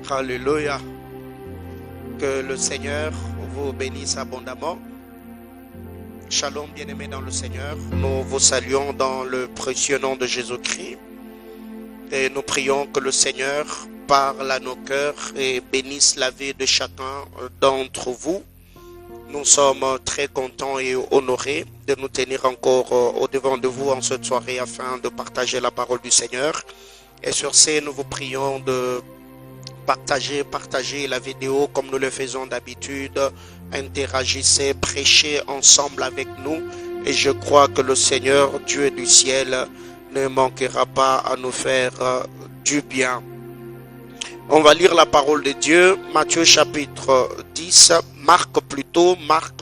Alléluia. Que le Seigneur vous bénisse abondamment. Shalom, bien-aimés dans le Seigneur. Nous vous saluons dans le précieux nom de Jésus-Christ. Et nous prions que le Seigneur parle à nos cœurs et bénisse la vie de chacun d'entre vous. Nous sommes très contents et honorés de nous tenir encore au-devant de vous en cette soirée afin de partager la parole du Seigneur. Et sur ce, nous vous prions de partager la vidéo comme nous le faisons d'habitude. Interagissez, prêchez ensemble avec nous. Et je crois que le Seigneur, Dieu du ciel, ne manquera pas à nous faire du bien. On va lire la parole de Dieu, Matthieu chapitre 10, Marc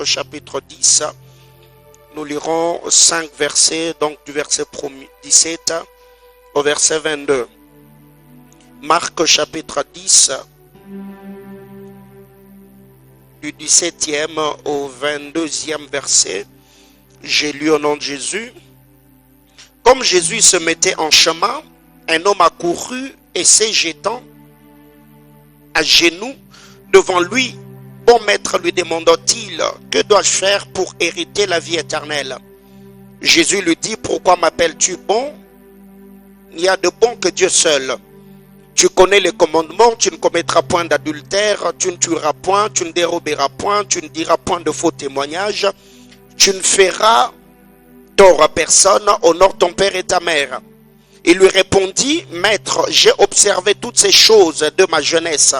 chapitre 10. Nous lirons 5 versets, donc du verset 17 au verset 22. Marc chapitre 10, du 17e au 22e verset. J'ai lu au nom de Jésus. Comme Jésus se mettait en chemin, un homme accourut et se jetant à genoux devant lui. Bon maître, lui demanda-t-il, que dois-je faire pour hériter la vie éternelle? Jésus lui dit, pourquoi m'appelles-tu bon? Il n'y a de bon que Dieu seul. Tu connais les commandements, tu ne commettras point d'adultère, tu ne tueras point, tu ne déroberas point, tu ne diras point de faux témoignages, tu ne feras tort à personne, honore ton père et ta mère. Il lui répondit, maître, j'ai observé toutes ces choses de ma jeunesse.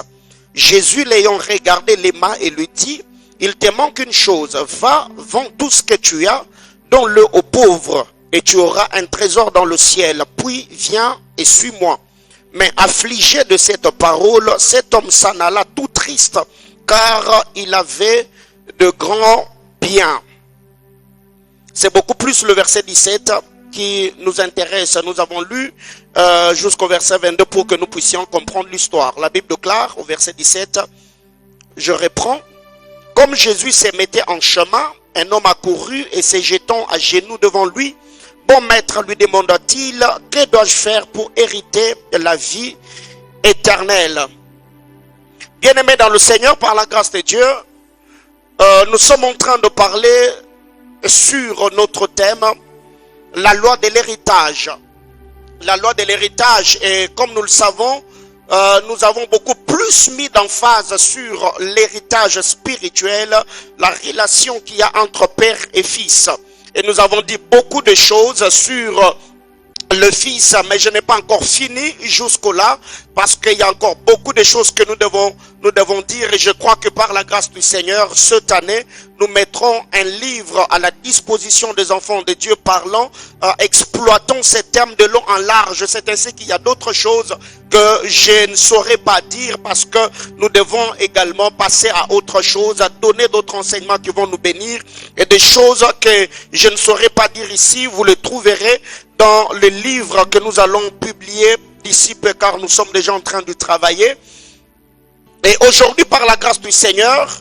Jésus l'ayant regardé les mains et lui dit, il te manque une chose, va, vends tout ce que tu as, donne-le aux pauvres, et tu auras un trésor dans le ciel, puis viens et suis-moi. Mais affligé de cette parole, cet homme s'en alla tout triste, car il avait de grands biens. C'est beaucoup plus le verset 17 qui nous intéresse. Nous avons lu jusqu'au verset 22 pour que nous puissions comprendre l'histoire. La Bible déclare au verset 17, je reprends, comme Jésus se mettait en chemin, un homme accourut et se jetant à genoux devant lui. Bon maître, lui demanda-t-il, que dois-je faire pour hériter la vie éternelle? Bien-aimés dans le Seigneur, par la grâce de Dieu, nous sommes en train de parler sur notre thème, la loi de l'héritage. La loi de l'héritage, et comme nous le savons, nous avons beaucoup plus mis d'emphase sur l'héritage spirituel, la relation qu'il y a entre père et fils. Et nous avons dit beaucoup de choses sur le fils, mais je n'ai pas encore fini jusque-là, parce qu'il y a encore beaucoup de choses que nous devons dire. Et je crois que par la grâce du Seigneur, cette année, nous mettrons un livre à la disposition des enfants de Dieu parlant, exploitons ces termes de long en large. C'est ainsi qu'il y a d'autres choses que je ne saurais pas dire, parce que nous devons également passer à autre chose, à donner d'autres enseignements qui vont nous bénir, et des choses que je ne saurais pas dire ici, vous les trouverez dans le livre que nous allons publier d'ici peu, car nous sommes déjà en train de travailler. Et aujourd'hui, par la grâce du Seigneur,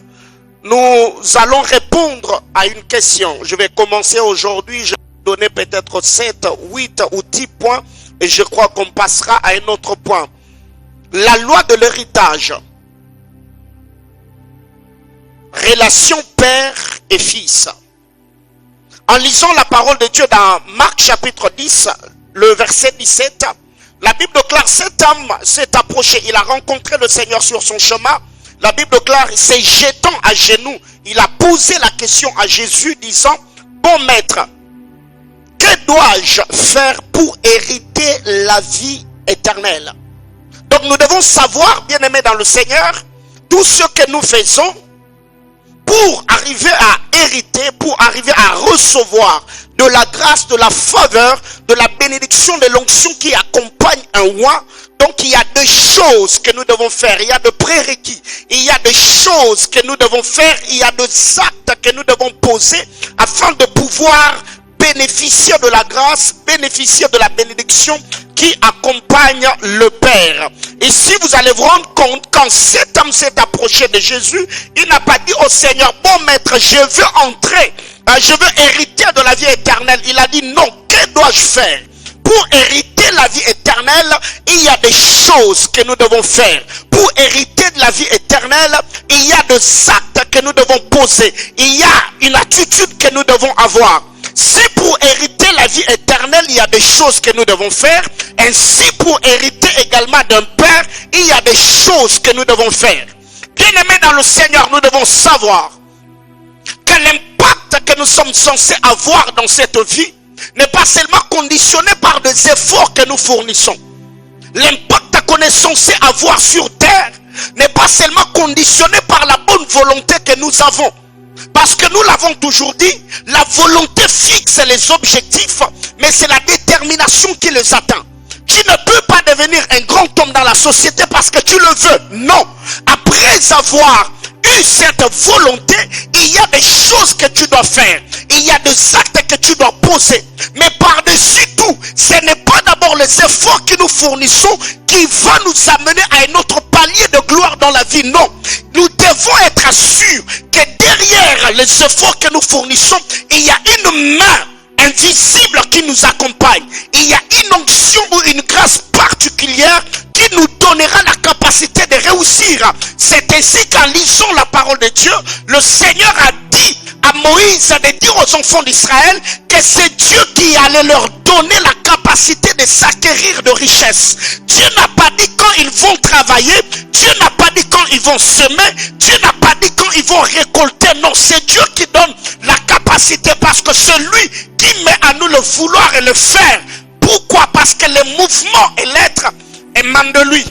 nous allons répondre à une question. Je vais commencer aujourd'hui, je vais donner peut-être 7, 8 ou 10 points, et je crois qu'on passera à un autre point. La loi de l'héritage. Relation père et fils. En lisant la parole de Dieu dans Marc chapitre 10, le verset 17, la Bible déclare, cet homme s'est approché, il a rencontré le Seigneur sur son chemin. La Bible déclare, s'est jetant à genoux, il a posé la question à Jésus disant, bon maître, que dois-je faire pour hériter la vie éternelle? Donc nous devons savoir, bien-aimés dans le Seigneur, tout ce que nous faisons pour arriver à hériter, pour arriver à recevoir de la grâce, de la faveur, de la bénédiction, de l'onction qui accompagne un roi. Donc il y a des choses que nous devons faire, il y a des prérequis, il y a des choses que nous devons faire, il y a des actes que nous devons poser afin de pouvoir bénéficier de la grâce, bénéficier de la bénédiction qui accompagne le Père. Et si vous allez vous rendre compte, quand cet homme s'est approché de Jésus, il n'a pas dit au Seigneur, bon maître, je veux entrer, je veux hériter de la vie éternelle. Il a dit non, que dois-je faire Pour hériter la vie éternelle, il y a des choses que nous devons faire. Pour hériter de la vie éternelle, il y a des actes que nous devons poser. Il y a une attitude que nous devons avoir. Si pour hériter la vie éternelle, il y a des choses que nous devons faire, ainsi pour hériter également d'un Père, il y a des choses que nous devons faire. Bien-aimés dans le Seigneur, nous devons savoir que l'impact que nous sommes censés avoir dans cette vie n'est pas seulement conditionné par des efforts que nous fournissons. L'impact qu'on est censé avoir sur terre n'est pas seulement conditionné par la bonne volonté que nous avons. Parce que nous l'avons toujours dit, la volonté fixe les objectifs, mais c'est la détermination qui les atteint. Tu ne peux pas devenir un grand homme dans la société parce que tu le veux. Non. Après avoir eu cette volonté, il y a des choses que tu dois faire. Il y a des actes que tu dois poser. Mais par-dessus tout, ce n'est pas d'abord les efforts que nous fournissons qui vont nous amener à un autre palier de gloire dans la vie. Non. Nous devons être sûrs que derrière les efforts que nous fournissons, il y a une main invisible qui nous accompagne. Il y a une onction ou une grâce particulière qui nous donnera la capacité de réussir. C'est ainsi qu'en lisant la parole de Dieu, le Seigneur a dit à Moïse de dire aux enfants d'Israël que c'est Dieu qui allait leur donner la capacité de s'acquérir de richesses. Dieu n'a pas dit quand ils vont travailler, Dieu n'a pas dit quand ils vont semer, Dieu n'a pas dit quand ils vont récolter. Non, c'est Dieu qui donne la capacité parce que c'est lui qui met à nous le vouloir et le faire. Pourquoi? Parce que le mouvement et l'être émanent de lui.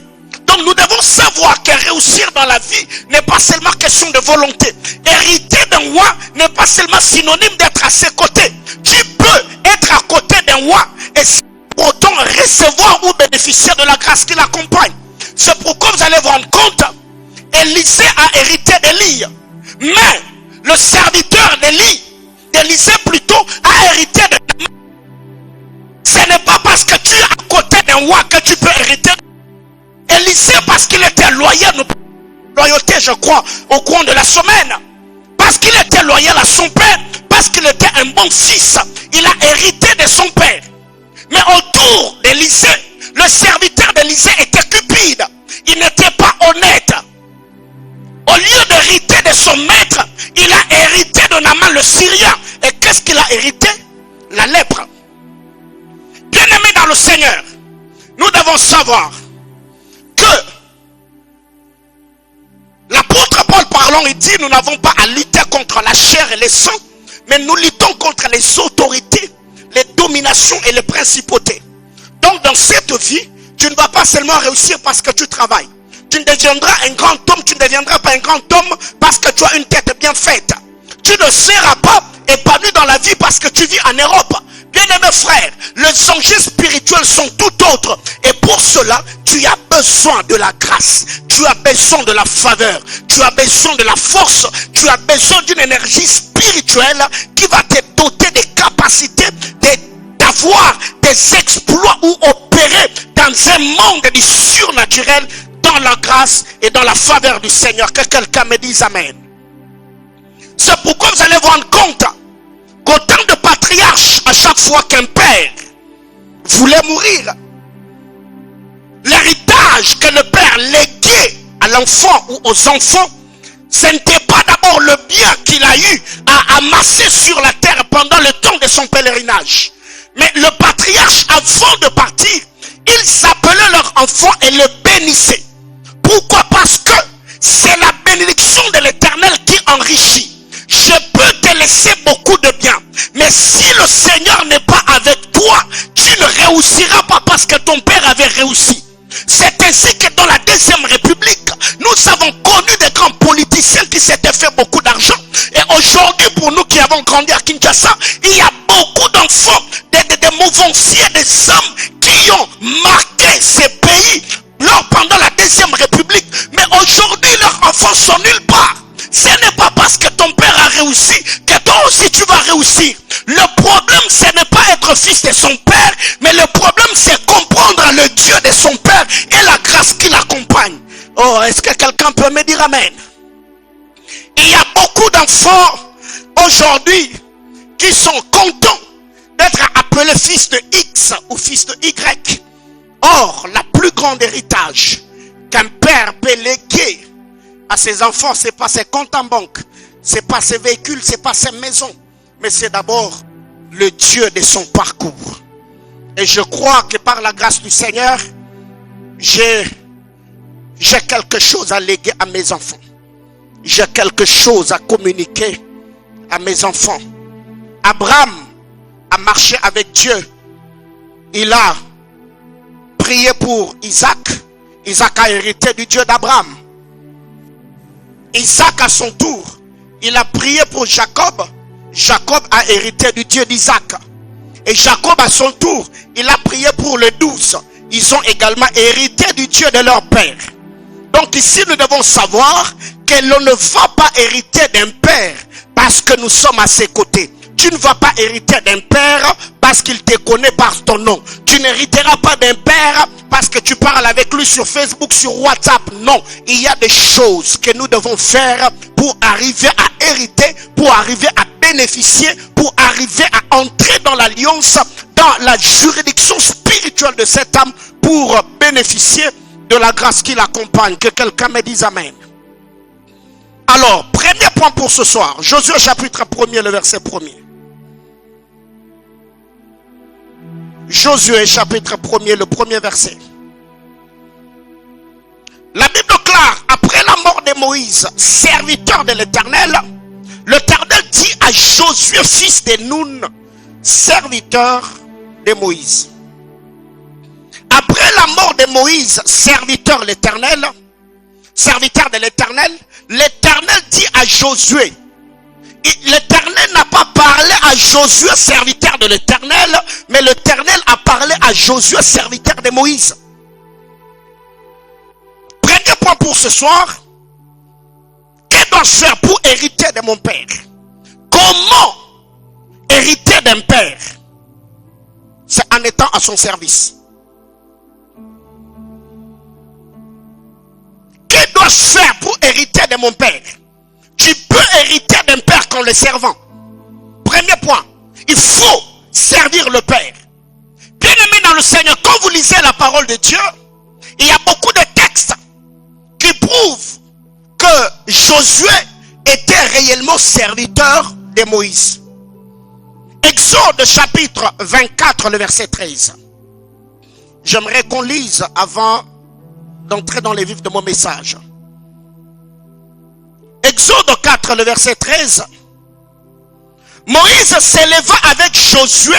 Donc nous devons savoir que réussir dans la vie n'est pas seulement question de volonté. Hériter d'un roi n'est pas seulement synonyme d'être à ses côtés. Tu peux être à côté d'un roi et pourtant recevoir ou bénéficier de la grâce qui l'accompagne. C'est pourquoi vous allez vous rendre compte, Élisée a hérité d'Élie. Mais le serviteur d'Élisée plutôt a hérité de... Ce n'est pas parce que tu es à côté d'un roi que tu peux hériter. Élisée, parce qu'il était loyal, loyauté je crois, au cours de la semaine. Parce qu'il était loyal à son père, parce qu'il était un bon fils, il a hérité de son père. Mais autour d'Élisée, le serviteur d'Élisée était cupide. Il n'était pas honnête. Au lieu d'hériter de son maître, il a hérité de Naaman le Syrien. Et qu'est-ce qu'il a hérité? La lèpre. Bien-aimés dans le Seigneur, nous devons savoir que l'apôtre Paul parlant, il dit, nous n'avons pas à lutter contre la chair et le sang, mais nous luttons contre les autorités, les dominations et les principautés. Donc dans cette vie, tu ne vas pas seulement réussir parce que tu travailles. Tu ne deviendras un grand homme, tu ne deviendras pas un grand homme parce que tu as une tête bien faite. Tu ne seras pas épanoui dans la vie parce que tu vis en Europe. Bien-aimés frères, les enjeux spirituels sont tout autres. Et pour cela, tu as besoin de la grâce. Tu as besoin de la faveur. Tu as besoin de la force. Tu as besoin d'une énergie spirituelle qui va te doter des capacités d'avoir des exploits ou opérer dans un monde du surnaturel dans la grâce et dans la faveur du Seigneur. Que quelqu'un me dise Amen. C'est pourquoi vous allez vous rendre compte qu'autant de patriarches, à chaque fois qu'un père voulait mourir, l'héritage que le père léguait à l'enfant ou aux enfants, ce n'était pas d'abord le bien qu'il a eu à amasser sur la terre pendant le temps de son pèlerinage. Mais le patriarche, avant de partir, ils appelaient leur enfant et le bénissaient. Pourquoi? Parce que c'est la bénédiction de l'Éternel qui enrichit. Je peux te laisser beaucoup de bien, mais si le Seigneur n'est pas avec toi, tu ne réussiras pas parce que ton père avait réussi. C'est ainsi que dans la Deuxième République, nous avons connu des grands politiciens qui s'étaient fait beaucoup d'argent. Et aujourd'hui, pour nous qui avons grandi à Kinshasa, il y a beaucoup d'enfants, des mouvanciers, des hommes qui ont marqué ces pays pendant la Deuxième République. Mais aujourd'hui, leurs enfants sont nulle part. Ce n'est pas parce que ton père a réussi que toi aussi tu vas réussir. Le problème, ce n'est pas être fils de son père, mais le problème, c'est comprendre le Dieu de son père et la grâce qui l'accompagne. Oh, est-ce que quelqu'un peut me dire Amen? Il y a beaucoup d'enfants aujourd'hui qui sont contents d'être appelé fils de X ou fils de Y. Or, la plus grande héritage qu'un père peut léguer à ses enfants, ce n'est pas ses comptes en banque, ce n'est pas ses véhicules, ce n'est pas ses maisons, mais c'est d'abord le Dieu de son parcours. Et je crois que par la grâce du Seigneur, j'ai quelque chose à léguer à mes enfants. J'ai quelque chose à communiquer à mes enfants. Abraham a marché avec Dieu. Il a prié pour Isaac. Isaac a hérité du Dieu d'Abraham. Isaac à son tour, il a prié pour Jacob. Jacob a hérité du Dieu d'Isaac. Et Jacob à son tour, il a prié pour les 12. Ils ont également hérité du Dieu de leur père. Donc ici nous devons savoir que l'on ne va pas hériter d'un père parce que nous sommes à ses côtés. Tu ne vas pas hériter d'un père parce qu'il te connaît par ton nom. Tu n'hériteras pas d'un père parce que tu parles avec lui sur Facebook, sur WhatsApp. Non, il y a des choses que nous devons faire pour arriver à hériter, pour arriver à bénéficier, pour arriver à entrer dans l'alliance, dans la juridiction spirituelle de cette âme, pour bénéficier de la grâce qui l'accompagne. Que quelqu'un me dise amen. Alors, premier point pour ce soir, Josué chapitre 1er, le verset 1er. Josué chapitre 1er, le premier verset. La Bible déclare, après la mort de Moïse, serviteur de l'Éternel, l'Éternel dit à Josué, fils de Nun, serviteur de Moïse. Après la mort de Moïse, serviteur de l'Éternel, l'Éternel dit à Josué. L'Éternel n'a pas parlé à Josué, serviteur de l'Éternel, mais l'Éternel a parlé à Josué, serviteur de Moïse. Premier point pour ce soir. Que dois-je faire pour hériter de mon père? Comment hériter d'un père? C'est en étant à son service. Que dois-je faire pour hériter de mon père? Tu peux hériter d'un père qu'en le servant. Premier point, il faut servir le père. Bien aimé dans le Seigneur, quand vous lisez la parole de Dieu, il y a beaucoup de textes qui prouvent que Josué était réellement serviteur de Moïse. Exode chapitre 24, le verset 13. J'aimerais qu'on lise avant d'entrer dans les vifs de mon message. Exode 4, le verset 13. Moïse s'éleva avec Josué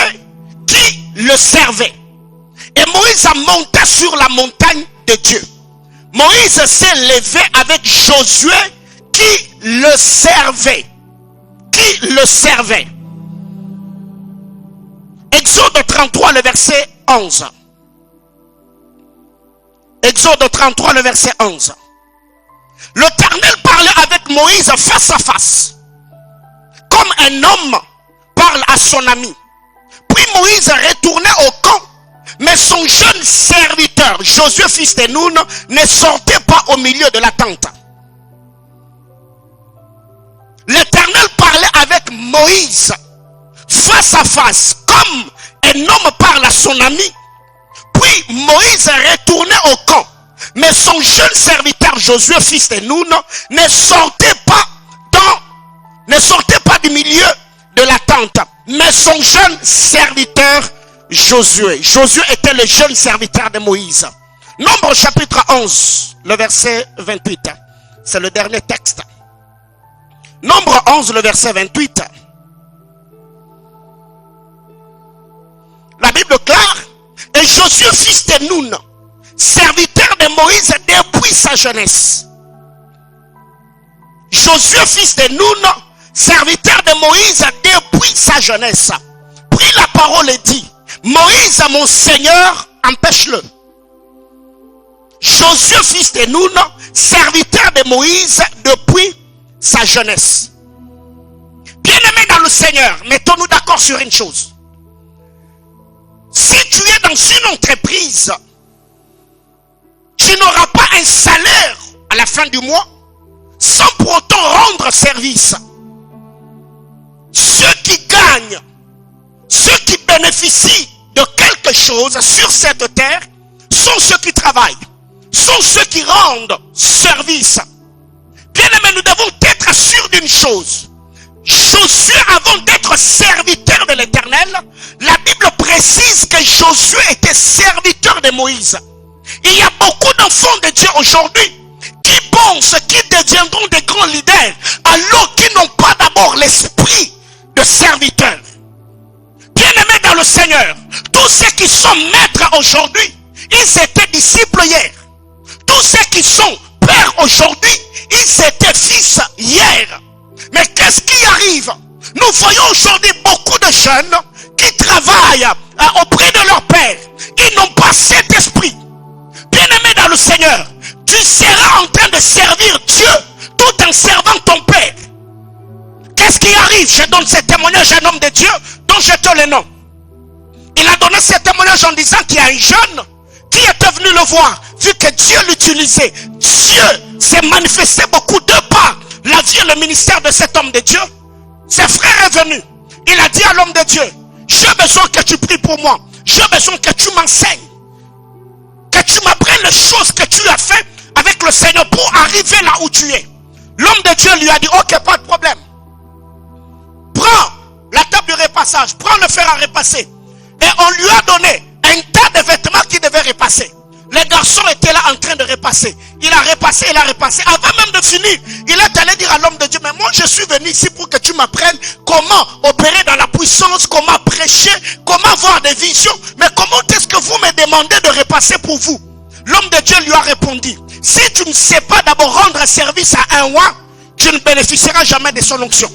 qui le servait. Et Moïse a monté sur la montagne de Dieu. Moïse s'est levé avec Josué qui le servait. Qui le servait. Exode 33, le verset 11. Exode 33, le verset 11. L'Éternel parlait avec Moïse face à face, comme un homme parle à son ami. Puis Moïse retournait au camp, mais son jeune serviteur, Josué fils de Nun, ne sortait pas au milieu de la tente. L'Éternel parlait avec Moïse face à face, comme un homme parle à son ami. Puis Moïse retournait au camp. Mais son jeune serviteur Josué, fils de Nun, ne sortait pas du milieu de la tente. Mais son jeune serviteur Josué. Josué était le jeune serviteur de Moïse. Nombre chapitre 11, le verset 28. C'est le dernier texte. Nombre 11, le verset 28. La Bible déclare, et Josué, fils de Nun, serviteur de Moïse depuis sa jeunesse. Josué, fils de Nun, serviteur de Moïse depuis sa jeunesse. Prit la parole et dit, Moïse, mon Seigneur, empêche-le. Josué, fils de Nun, serviteur de Moïse depuis sa jeunesse. Bien-aimé dans le Seigneur, mettons-nous d'accord sur une chose. Si tu es dans une entreprise, tu n'auras pas un salaire à la fin du mois sans pour autant rendre service. Ceux qui gagnent, ceux qui bénéficient de quelque chose sur cette terre sont ceux qui travaillent, sont ceux qui rendent service. Bien-aimés, nous devons être sûrs d'une chose. Josué, avant d'être serviteur de l'Éternel, la Bible précise que Josué était serviteur de Moïse. Il y a beaucoup d'enfants de Dieu aujourd'hui qui pensent qu'ils deviendront des grands leaders alors qu'ils n'ont pas d'abord l'esprit de serviteur. Bien-aimés dans le Seigneur, tous ceux qui sont maîtres aujourd'hui, ils étaient disciples hier. Tous ceux qui sont pères aujourd'hui, ils étaient fils hier. Mais qu'est-ce qui arrive? Nous voyons aujourd'hui beaucoup de jeunes qui travaillent auprès de leur père. Ils n'ont pas cet esprit. Bien-aimé dans le Seigneur, tu seras en train de servir Dieu tout en servant ton père. Qu'est-ce qui arrive? Je donne ce témoignage à un homme de Dieu dont je te le nom. Il a donné ce témoignage en disant qu'il y a un jeune qui était venu le voir, vu que Dieu l'utilisait. Dieu s'est manifesté beaucoup de par la vie et le ministère de cet homme de Dieu. Ses frères est venu. Il a dit à l'homme de Dieu, j'ai besoin que tu pries pour moi. J'ai besoin que tu m'enseignes. Que tu m'apprennes les choses que tu as fait avec le Seigneur pour arriver là où tu es. L'homme de Dieu lui a dit, ok, pas de problème. Prends la table du repassage, prends le fer à repasser. Et on lui a donné un tas de vêtements qu'il devait repasser. Les garçons étaient là en train de repasser. Il a repassé, il a repassé. Avant même de finir, il est allé dire à l'homme de Dieu, mais moi je suis venu ici pour que tu m'apprennes comment opérer dans la puissance, comment prêcher, comment avoir des visions. Mais comment est-ce que vous me demandez de repasser pour vous? L'homme de Dieu lui a répondu, si tu ne sais pas d'abord rendre service à un roi, tu ne bénéficieras jamais de son onction.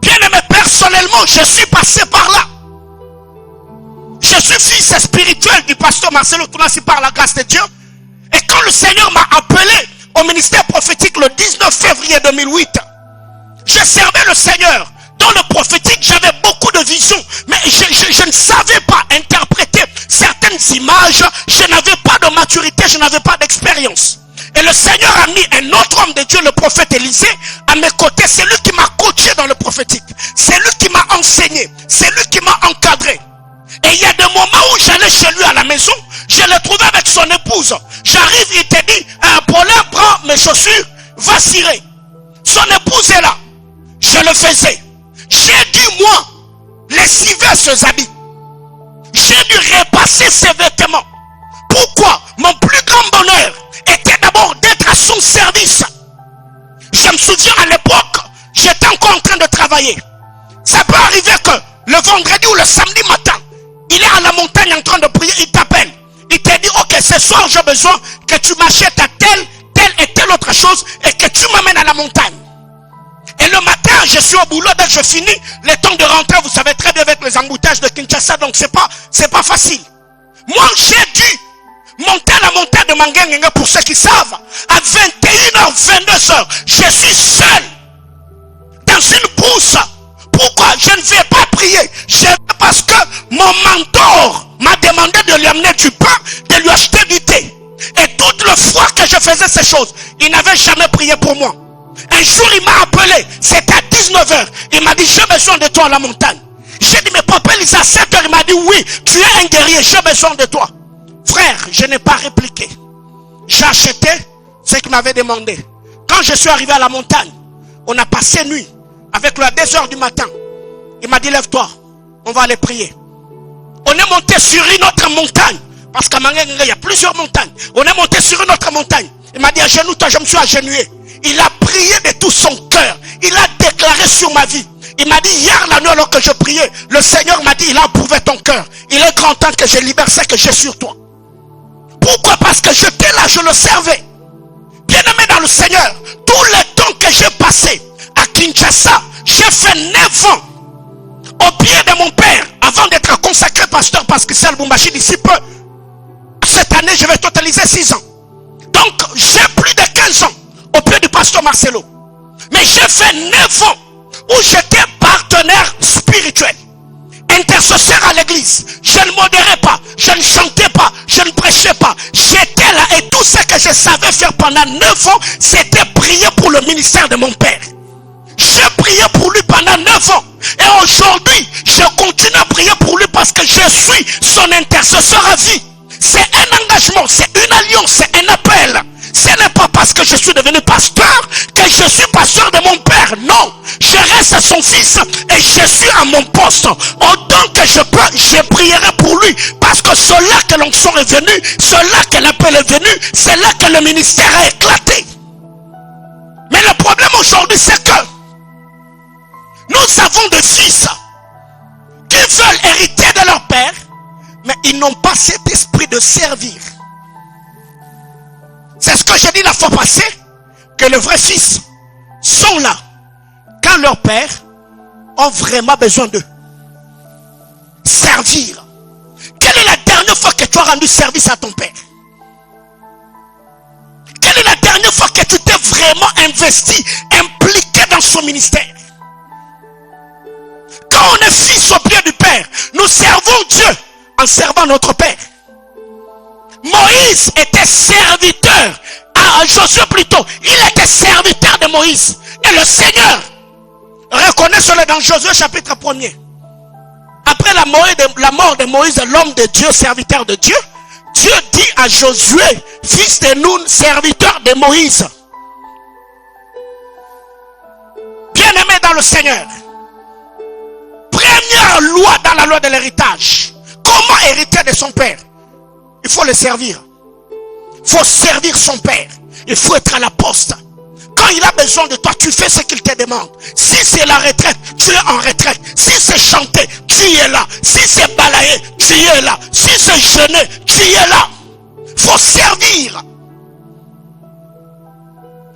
Bien aimé, personnellement, je suis passé par là. Je suis fils spirituel du pasteur Marcelo Tounassi par la grâce de Dieu. Et quand le Seigneur m'a appelé au ministère prophétique le 19 février 2008, je servais le Seigneur. Dans le prophétique, j'avais beaucoup de visions, mais je ne savais pas interpréter certaines images. Je n'avais pas de maturité, je n'avais pas d'expérience. Et le Seigneur a mis un autre homme de Dieu, le prophète Élisée, à mes côtés. C'est lui qui m'a coaché dans le prophétique. C'est lui qui m'a enseigné. C'est lui qui m'a encadré. Et il y a des moments où j'allais chez lui à la maison, je le trouvais avec son épouse. J'arrive, il te dit, Paulin, prends mes chaussures, va cirer. Son épouse est là. Je le faisais. J'ai dû, moi, lessiver ses habits. J'ai dû repasser ses vêtements. Pourquoi? Mon plus grand bonheur était d'abord d'être à son service. Je me souviens à l'époque, j'étais encore en train de travailler. Ça peut arriver que le vendredi ou le samedi matin, il est à la montagne en train de prier, il t'appelle. Il te dit, ok, ce soir j'ai besoin que tu m'achètes à telle et telle autre chose et que tu m'amènes à la montagne. Et le matin, je suis au boulot, dès que je finis, le temps de rentrer, vous savez très bien avec les embouteillages de Kinshasa, donc c'est pas facile. Moi, j'ai dû monter à la montagne de Mangengenga, pour ceux qui savent, à 21h, 22h, je suis seul dans une brousse. Pourquoi? Je ne vais pas prier. Parce que mon mentor m'a demandé de lui amener du pain, de lui acheter du thé. Et toutes les fois que je faisais ces choses, il n'avait jamais prié pour moi. Un jour, il m'a appelé, c'était à 19h. Il m'a dit, j'ai besoin de toi à la montagne. J'ai dit, mais papa, il est à 7h. Il m'a dit, oui, tu es un guerrier, j'ai besoin de toi. Frère, je n'ai pas répliqué. J'ai acheté ce qu'il m'avait demandé. Quand je suis arrivé à la montagne, on a passé nuit avec lui à 2h du matin. Il m'a dit, lève-toi, on va aller prier. On est monté sur une autre montagne. Parce qu'à Mangengenga, il y a plusieurs montagnes. On est monté sur une autre montagne. Il m'a dit, agenouille-toi, je me suis agenouillé. Il a prié de tout son cœur. Il a déclaré sur ma vie. Il m'a dit, hier la nuit alors que je priais, le Seigneur m'a dit, il a approuvé ton cœur. Il est grand temps que je libère ce que j'ai sur toi. Pourquoi? Parce que j'étais là, je le servais. Bien aimé dans le Seigneur, tout le temps que j'ai passé à Kinshasa, j'ai fait 9 ans au pied de mon père avant d'être consacré pasteur, parce que c'est le Bumbashi d'ici peu. Cette année, je vais totaliser 6 ans. Donc, j'ai plus de 15 ans au pied du pasteur Marcelo. Mais j'ai fait 9 ans où j'étais partenaire spirituel, intercesseur à l'église. Je ne modérais pas, je ne chantais pas, je ne prêchais pas. J'étais là et tout ce que je savais faire pendant 9 ans, c'était prier pour le ministère de mon père. J'ai prié pour lui pendant 9 ans. Et aujourd'hui, je continue à prier pour lui parce parce que je suis son intercesseur à vie. C'est un engagement, c'est une alliance, c'est un appel. Ce n'est pas parce que je suis devenu pasteur que je suis pasteur de mon père. Non, je reste son fils et je suis à mon poste. Autant que je peux, je prierai pour lui. Parce que c'est là que l'onction est venue, c'est là que l'appel est venu, c'est là que le ministère a éclaté. Mais le problème aujourd'hui, c'est que nous avons des fils qui veulent hériter de leur père, mais ils n'ont pas cet esprit de servir. C'est ce que j'ai dit la fois passée, que les vrais fils sont là quand leurs pères ont vraiment besoin d'eux. Servir. Quelle est la dernière fois que tu as rendu service à ton père? Quelle est la dernière fois que tu t'es vraiment investi, impliqué dans son ministère? Quand on est fils au pied du Père, nous servons Dieu en servant notre Père. Moïse était serviteur, Josué plutôt, il était serviteur de Moïse. Et le Seigneur, reconnaissez-le dans Josué chapitre 1er. Après la mort de Moïse, l'homme de Dieu, serviteur de Dieu, Dieu dit à Josué, fils de Nun, serviteur de Moïse. Bien-aimé dans le Seigneur, première loi dans la loi de l'héritage. Comment hériter de son père? Il faut le servir. Il faut servir son père. Il faut être à la poste. Quand il a besoin de toi, tu fais ce qu'il te demande. Si c'est la retraite, tu es en retraite. Si c'est chanter, tu es là. Si c'est balayer, tu es là. Si c'est jeûner, tu es là. Il faut servir.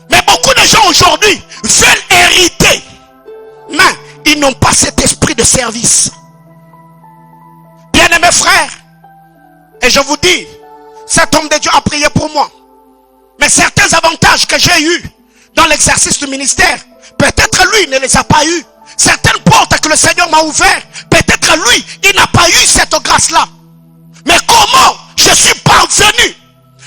Mais beaucoup de gens aujourd'hui veulent hériter, mais ils n'ont pas cet esprit de service. Bien-aimés frères, et je vous dis, cet homme de Dieu a prié pour moi. Mais certains avantages que j'ai eus dans l'exercice du ministère, peut-être lui ne les a pas eus. Certaines portes que le Seigneur m'a ouvertes, peut-être lui, il n'a pas eu cette grâce-là. Mais comment je suis parvenu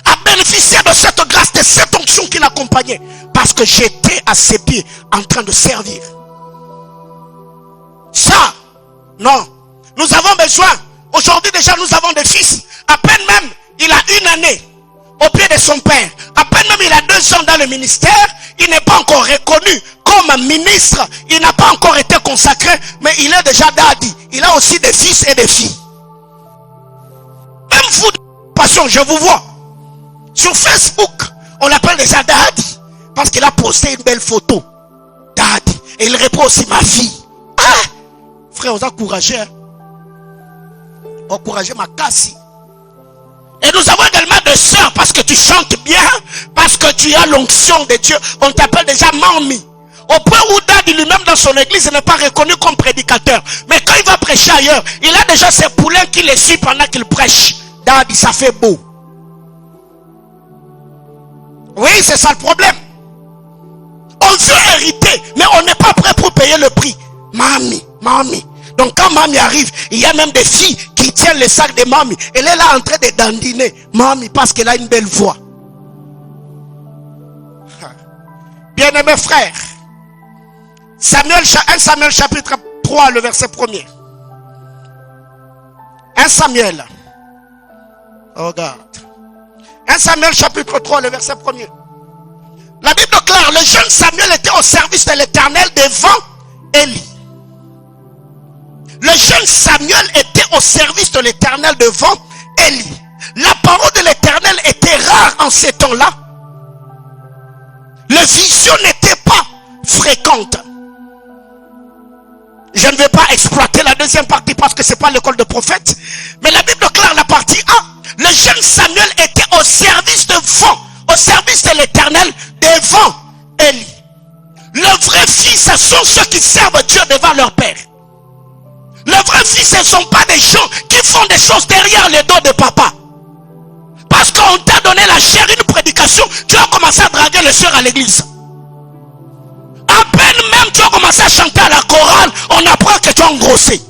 à bénéficier de cette grâce, de cette onction qui l'accompagnait? Parce que j'étais à ses pieds en train de servir. Ça, non. Nous avons besoin. Aujourd'hui déjà nous avons des fils. À peine même il a une année au pied de son père. À peine même il a 2 ans dans le ministère. Il n'est pas encore reconnu comme ministre. Il n'a pas encore été consacré. Mais il est déjà daddy. Il a aussi des fils et des filles. Même vous, passion, je vous vois. Sur Facebook, on l'appelle déjà daddy. Parce qu'il a posté une belle photo. Daddy. Et il répond aussi ma fille. Ah! Frère, on a encouragé. Encourager ma casse. Et nous avons également des sœurs parce que tu chantes bien, parce que tu as l'onction de Dieu. On t'appelle déjà Mami. Au point où Daddy lui-même dans son église n'est pas reconnu comme prédicateur. Mais quand il va prêcher ailleurs, il a déjà ses poulains qui le suivent pendant qu'il prêche. Daddy, ça fait beau. Oui, c'est ça le problème. On veut hériter, mais on n'est pas prêt pour payer le prix. Mami. Donc quand Mami arrive, il y a même des filles qui tiennent le sac de Mami. Elle est là en train de dandiner Mami parce qu'elle a une belle voix. Bien-aimés frères, 1 Samuel chapitre 3, le verset 1er. 1 Samuel. Oh regarde. 1 Samuel chapitre 3, le verset 1er. La Bible déclare, le jeune Samuel était au service de l'Éternel devant Élie. Le jeune Samuel était au service de l'Éternel devant Élie. La parole de l'Éternel était rare en ces temps-là. Les visions n'étaient pas fréquentes. Je ne vais pas exploiter la deuxième partie parce que ce n'est pas l'école de prophète. Mais la Bible déclare la partie 1. Le jeune Samuel était au service de l'Éternel devant Élie. Les vrais fils sont ceux qui servent Dieu devant leur père. Les vrais fils ne sont pas des gens qui font des choses derrière les dos de papa. Parce qu'on t'a donné la chair, une prédication, tu as commencé à draguer les soeurs à l'église. À peine même tu as commencé à chanter à la chorale, on apprend que tu as engrossé.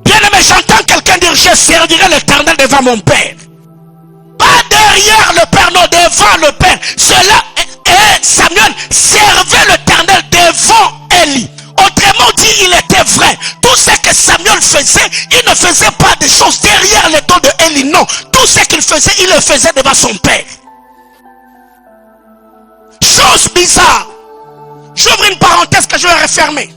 Bien aimé, j'entends quelqu'un dire, je servirai l'Éternel devant mon père. Pas derrière le père, non, devant le père. Cela, Samuel servait l'Éternel devant Élie. Autrement dit, il était vrai. Tout ce que Samuel Saül faisait, il ne faisait pas des choses derrière les dos de Élie. Non, tout ce qu'il faisait, il le faisait devant son père. Chose bizarre. J'ouvre une parenthèse que je vais refermer.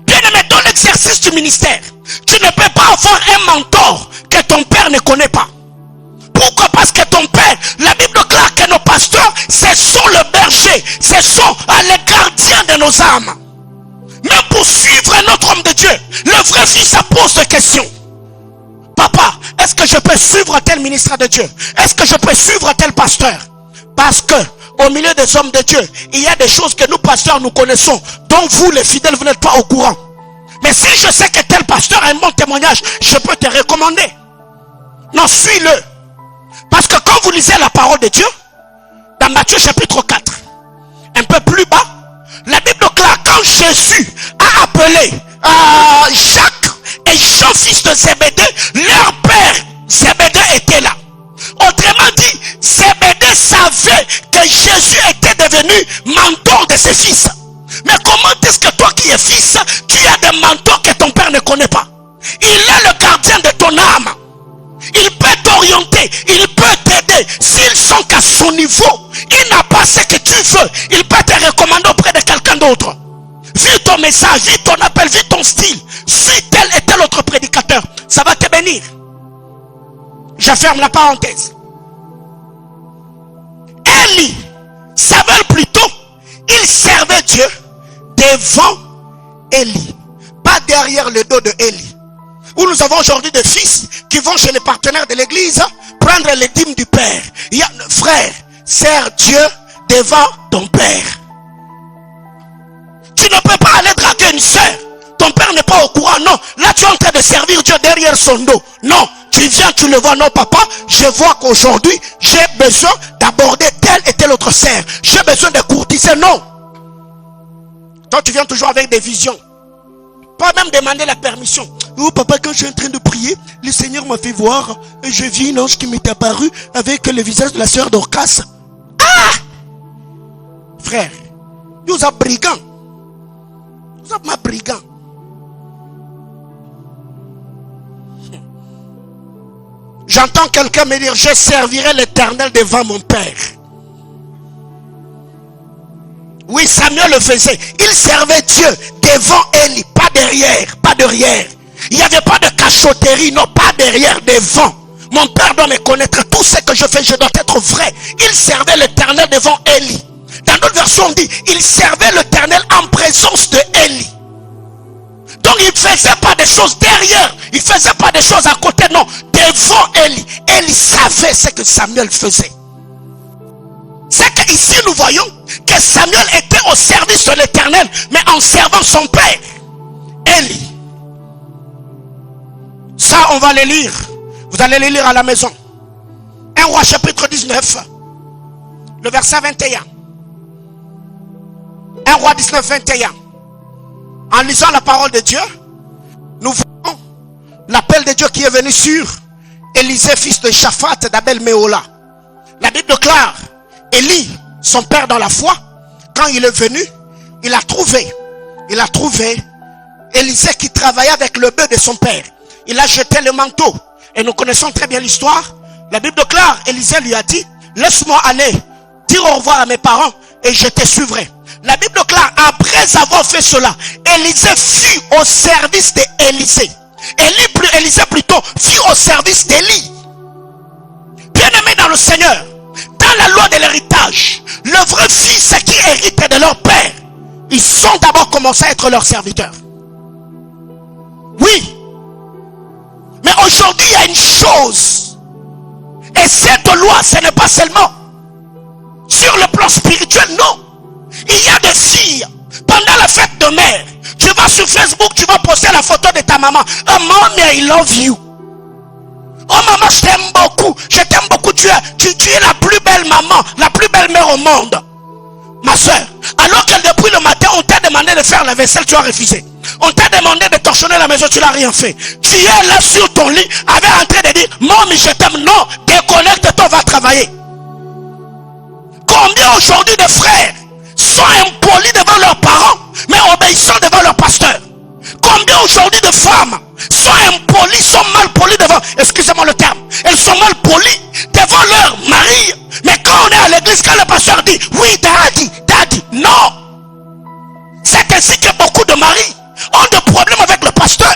Bien aimé, dans l'exercice du ministère, tu ne peux pas avoir un mentor que ton père ne connaît pas. Pourquoi? Parce que ton père, la Bible déclare que nos pasteurs, ce sont le berger, ce sont les gardiens de nos âmes. Mais pour suivre notre homme de Dieu, le vrai fils pose des questions. Papa, est-ce que je peux suivre tel ministre de Dieu? Est-ce que je peux suivre tel pasteur? Parce que au milieu des hommes de Dieu, il y a des choses que nous pasteurs nous connaissons, dont vous les fidèles vous n'êtes pas au courant. Mais si je sais que tel pasteur a un bon témoignage, je peux te recommander. Non, suis-le. Parce que quand vous lisez la parole de Dieu, dans Matthieu chapitre 4, un peu plus bas, la Bible déclare quand Jésus a appelé Jacques et Jean, fils de Zébédée, leur père Zébédée était là. Autrement dit, Zébédée savait que Jésus était devenu mentor de ses fils. Mais comment est-ce que toi qui es fils, tu as des mentors que ton père ne connaît pas? Il est le gardien de ton âme. Il peut t'orienter, il peut t'aider. S'ils sont qu'à son niveau, il n'a pas ce que tu veux, il peut te recommander auprès de quelqu'un d'autre. Vis ton message, vis ton appel, vis ton style. Suis tel et tel autre prédicateur. Ça va te bénir. Je ferme la parenthèse. Élie savait plutôt, il servait Dieu devant Élie, pas derrière le dos de Élie. Où nous avons aujourd'hui des fils qui vont chez les partenaires de l'église prendre les dîmes du père. Il y a, frère, sers Dieu devant ton père. Tu ne peux pas aller draguer une sœur. Ton père n'est pas au courant. Non, là tu es en train de servir Dieu derrière son dos. Non, tu viens, tu le vois. Non papa, je vois qu'aujourd'hui j'ai besoin d'aborder tel et tel autre sœur. J'ai besoin de courtiser. Non. Toi tu viens toujours avec des visions. Pas même demander la permission. Oh papa, quand je suis en train de prier, le Seigneur m'a fait voir et j'ai vu une ange qui m'est apparu avec le visage de la sœur Dorcas. Ah! Frère, vous êtes brigand. Vous êtes ma brigand. J'entends quelqu'un me dire, je servirai l'Éternel devant mon Père. Oui, Samuel le faisait. Il servait Dieu devant Élie, pas derrière, pas derrière. Il n'y avait pas de cachotterie, non, pas derrière, devant. Mon père doit me connaître. Tout ce que je fais, je dois être vrai. Il servait l'Éternel devant Élie. Dans d'autres versions, on dit, il servait l'Éternel en présence de Élie. Donc, il ne faisait pas des choses derrière. Il ne faisait pas des choses à côté, non. Devant Élie. Élie savait ce que Samuel faisait. C'est qu'ici, nous voyons que Samuel était au service de l'Éternel, mais en servant son père, Élie. Ça, on va les lire. Vous allez les lire à la maison. 1 Roi chapitre 19, le verset 21. 1 Roi 19, 21. En lisant la parole de Dieu, nous voyons l'appel de Dieu qui est venu sur Élisée, fils de Shaphat d'Abel Méola. La Bible déclare, Élie, son père dans la foi, quand il est venu, il a trouvé Élisée qui travaillait avec le bœuf de son père. Il a jeté le manteau. Et nous connaissons très bien l'histoire. La Bible déclare, Élisée lui a dit, laisse-moi aller dire au revoir à mes parents et je te suivrai. La Bible déclare, après avoir fait cela, Élisée fut au service d'Élisée. Élisée plutôt fut au service d'Élie. Bien-aimés dans le Seigneur, dans la loi de l'héritage, le vrai fils qui hérite de leur père, ils sont d'abord commencé à être leurs serviteurs. Oui. Mais aujourd'hui, il y a une chose. Et cette loi, ce n'est pas seulement sur le plan spirituel, non. Il y a des filles, pendant la fête de mère, tu vas sur Facebook, tu vas poster la photo de ta maman. Oh mommy, I love you. Oh maman, je t'aime beaucoup. Je t'aime beaucoup. Tu es la plus belle maman, la plus belle mère au monde. Ma soeur, alors que depuis le matin, on t'a demandé de faire la vaisselle, tu as refusé. On t'a demandé de torchonner la maison, tu n'as rien fait. Tu es là sur ton lit, avec en train de dire, maman, je t'aime. Non, déconnecte-toi, va travailler. Combien aujourd'hui de frères sont impolis devant leurs parents, mais obéissants devant leur pasteur? Combien aujourd'hui de femmes sont mal poli devant leur mari. Mais quand on est à l'église, quand le pasteur dit oui, daddy, daddy, non. C'est ainsi que beaucoup de maris ont des problèmes avec le pasteur.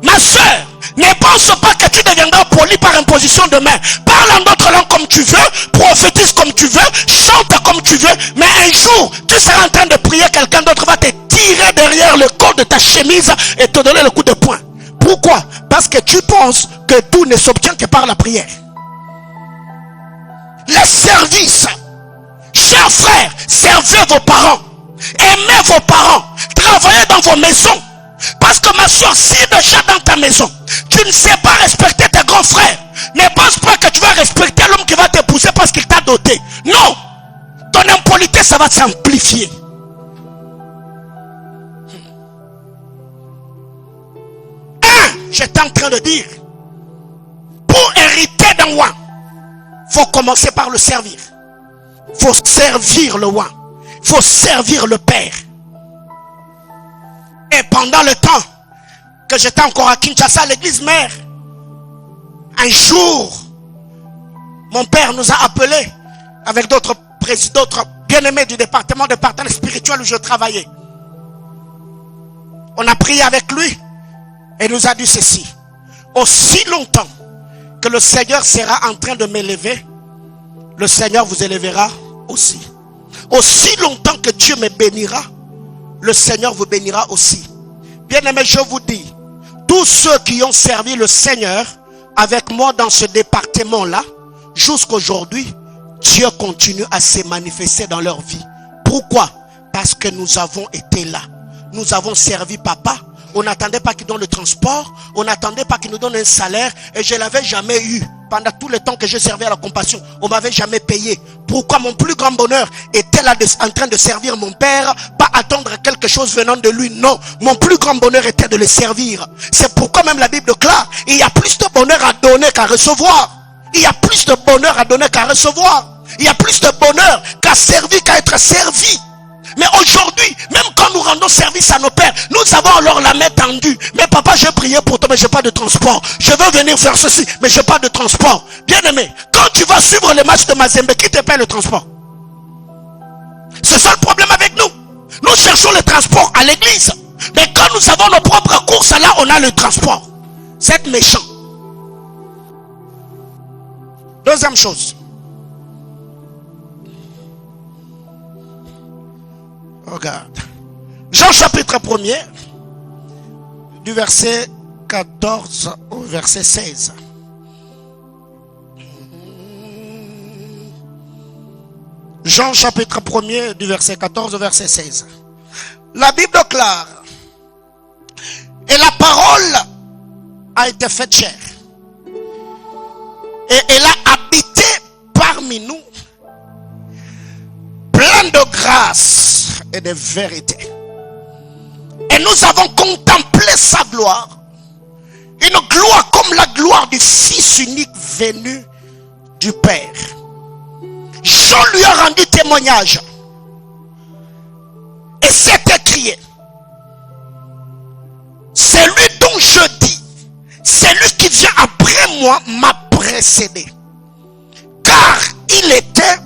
Ma soeur, ne pense pas que tu deviendras poli par imposition de main. Parle en d'autres langues comme tu veux, prophétise comme tu veux, chante comme tu veux, mais un jour, tu seras en train de prier, quelqu'un d'autre va te tirer derrière le col de ta chemise et te donner le coup de poing. Pourquoi? Parce que tu penses que tout ne s'obtient que par la prière. Les services, chers frères, servez vos parents, aimez vos parents, travaillez dans vos maisons. Parce que ma soeur, si déjà dans ta maison, tu ne sais pas respecter tes grands frères, ne pense pas que tu vas respecter l'homme qui va t'épouser parce qu'il t'a doté. Non! Ton impolitesse, ça va s'amplifier. J'étais en train de dire, pour hériter d'un roi, il faut commencer par le servir. Il faut servir le roi. Il faut servir le Père. Et pendant le temps que j'étais encore à Kinshasa, à l'église mère, un jour, mon père nous a appelés avec d'autres présidents, d'autres bien-aimés du département de partenaires spirituels où je travaillais. On a prié avec lui et nous a dit ceci: aussi longtemps que le Seigneur sera en train de m'élever, le Seigneur vous élèvera aussi. Aussi longtemps que Dieu me bénira, le Seigneur vous bénira aussi. Bien-aimés, je vous dis, tous ceux qui ont servi le Seigneur avec moi dans ce département-là, jusqu'aujourd'hui, Dieu continue à se manifester dans leur vie. Pourquoi? Parce que nous avons été là. Nous avons servi papa. On n'attendait pas qu'il donne le transport. On n'attendait pas qu'il nous donne un salaire. Et je ne l'avais jamais eu. Pendant tout le temps que je servais à la compassion, on ne m'avait jamais payé. Pourquoi? Mon plus grand bonheur était là en train de servir mon père, pas attendre quelque chose venant de lui. Non, mon plus grand bonheur était de le servir. C'est pourquoi même la Bible déclare, il y a plus de bonheur à donner qu'à recevoir. Il y a plus de bonheur à donner qu'à recevoir. Il y a plus de bonheur qu'à servir qu'à être servi. Mais aujourd'hui, même quand nous rendons service à nos pères, nous avons alors la main tendue. Mais papa, j'ai prié pour toi, mais j'ai pas de transport. Je veux venir faire ceci, mais j'ai pas de transport. Bien aimé, quand tu vas suivre les matchs de Mazembe, qui te paie le transport? C'est ça le problème avec nous. Nous cherchons le transport à l'église. Mais quand nous avons nos propres courses, là, on a le transport. C'est méchant. Deuxième chose. Regarde. Jean chapitre 1er, du verset 14 au verset 16. Jean chapitre 1er, du verset 14 au verset 16. La Bible déclare: et la parole a été faite chair, et elle a habité parmi nous, plein de grâce et de vérité. Et nous avons contemplé sa gloire, une gloire comme la gloire du Fils unique venu du Père. Jean lui a rendu témoignage et s'est écrié: c'est lui dont je dis, c'est lui qui vient après moi m'a précédé, car il était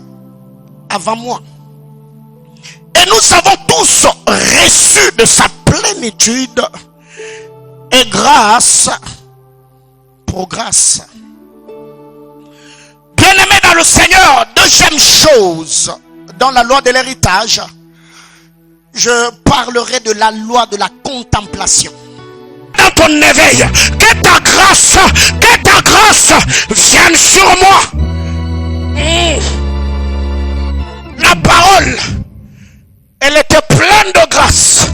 avant moi. Et nous avons tous reçu de sa plénitude, et grâce pour grâce. Bien-aimés dans le Seigneur, deuxième chose, dans la loi de l'héritage, je parlerai de la loi de la contemplation. Dans ton éveil, que ta grâce vienne sur moi. La parole, elle était pleine de grâce.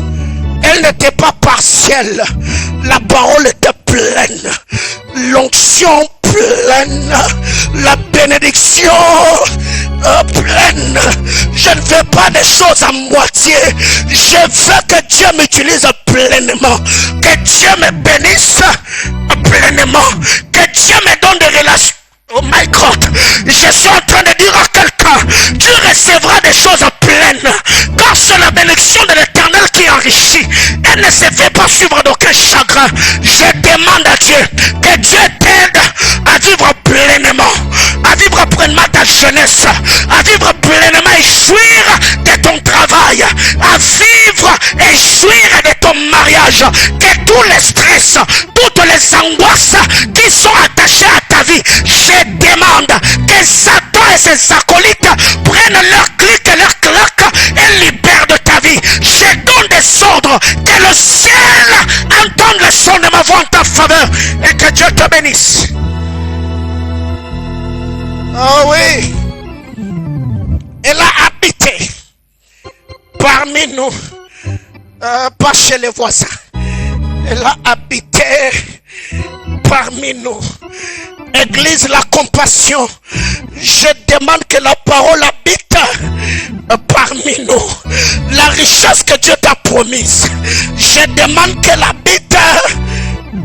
Elle n'était pas partielle. La parole était pleine. L'onction pleine. La bénédiction pleine. Je ne veux pas des choses à moitié. Je veux que Dieu m'utilise pleinement. Que Dieu me bénisse pleinement. Que Dieu me donne des relations. Oh my God, je suis en train de dire à quelqu'un: tu recevras des choses pleines, car c'est la bénédiction de l'Éternel qui enrichit. Elle ne se fait pas suivre d'aucun chagrin. Je demande à Dieu que Dieu t'aide à vivre pleinement ton mariage, que tous les stress, toutes les angoisses qui sont attachées à ta vie, je demande que Satan et ses acolytes prennent leur clic et leur claque et libèrent de ta vie. Je donne des ordres, que le ciel entende le son de ma voix en ta faveur et que Dieu te bénisse. Oh oui, elle a habité parmi nous, pas chez les voisins. Elle a habité parmi nous. Église La Compassion, je demande que la parole habite parmi nous. La richesse que Dieu t'a promise, je demande qu'elle habite.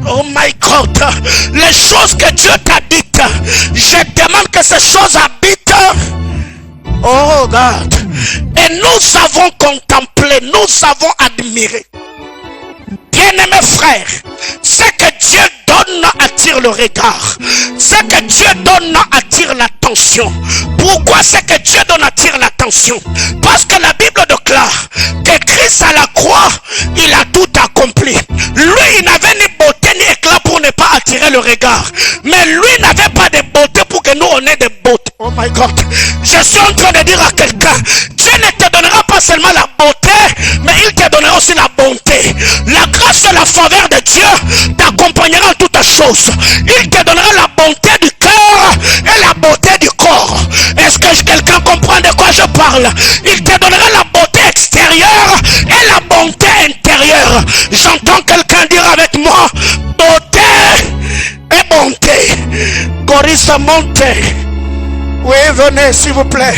Oh my God, les choses que Dieu t'a dites, je demande que ces choses habitent. Oh God, et nous avons contemplé, nous avons admiré. Bien-aimés frères, ce que Dieu donne attire le regard. Ce que Dieu donne attire l'attention. Pourquoi ce que Dieu donne attire l'attention? Parce que la Bible déclare que Christ à la croix, il a tout accompli. Lui, il n'avait ni beauté ni éclat pour ne pas attirer le regard. Mais lui n'avait pas de beauté pour que nous on ait des beautés. Oh my God. Je suis en train de dire à quelqu'un, Dieu ne te donnera pas seulement la beauté, mais il te donnera aussi la bonté. La grâce et la faveur de Dieu t'accompagnera en toutes choses. Il te donnera la bonté du cœur et la beauté du corps. Est-ce que quelqu'un comprend de quoi je parle? Il te donnera la beauté extérieure et la bonté intérieure. J'entends quelqu'un dire avec moi, beauté et bonté. Choriste, montez. Oui, venez s'il vous plaît.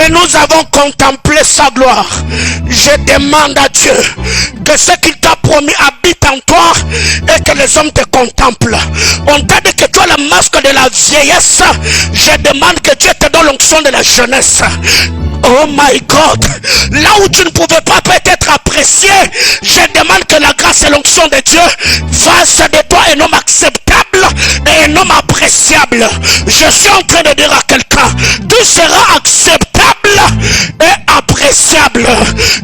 Et nous avons contemplé sa gloire. Je demande à Dieu que ce qu'il t'a promis habite en toi et que les hommes te contemplent. On t'a dit que tu as le masque de la vieillesse. Je demande que Dieu te donne l'onction de la jeunesse. Oh my God, là où tu ne pouvais pas peut-être apprécier, je demande que la grâce et l'onction de Dieu fassent de toi un homme acceptable et un homme appréciable. Je suis en train de dire à quelqu'un, tu seras acceptable et appréciable.